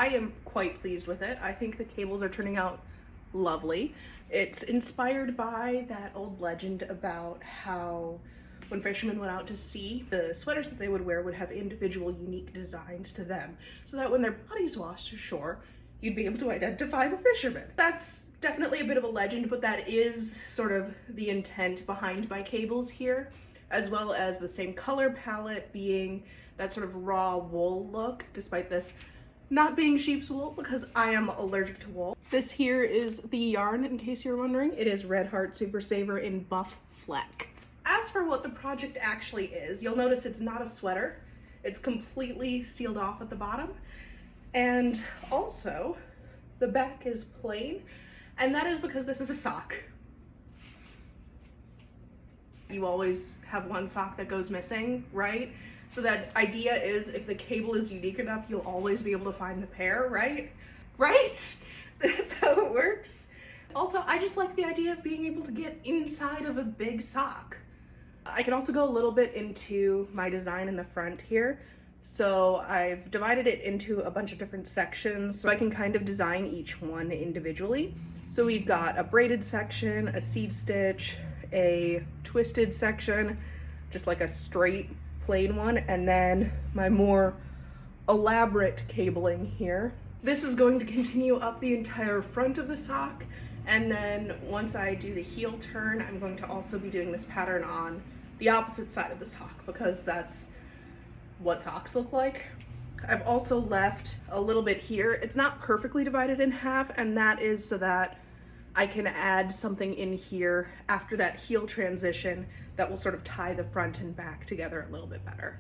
I am quite pleased with it. I think the cables are turning out lovely. It's inspired by that old legend about how when fishermen went out to sea, the sweaters that they would wear would have individual unique designs to them, so that when their bodies washed ashore, you'd be able to identify the fisherman. That's definitely a bit of a legend, but that is sort of the intent behind my cables here, as well as the same color palette being that sort of raw wool look, despite this not being sheep's wool because I am allergic to wool. This here is the yarn, in case you're wondering. It is Red Heart Super Saver in Buff Fleck. As for what the project actually is, you'll notice it's not a sweater. It's completely sealed off at the bottom. And also, the back is plain, and that is because this is a sock. You always have one sock that goes missing, right? So that idea is if the cable is unique enough, you'll always be able to find the pair, right? Right? That's how it works. Also, I just like the idea of being able to get inside of a big sock. I can also go a little bit into my design in the front here. So I've divided it into a bunch of different sections so I can kind of design each one individually. So we've got a braided section, a seed stitch, a twisted section, just like a straight plain one, and then my more elaborate cabling here. This is going to continue up the entire front of the sock, and then once I do the heel turn, I'm going to also be doing this pattern on the opposite side of the sock because that's what socks look like. I've also left a little bit here. It's not perfectly divided in half, and that is so that I can add something in here after that heel transition that will sort of tie the front and back together a little bit better.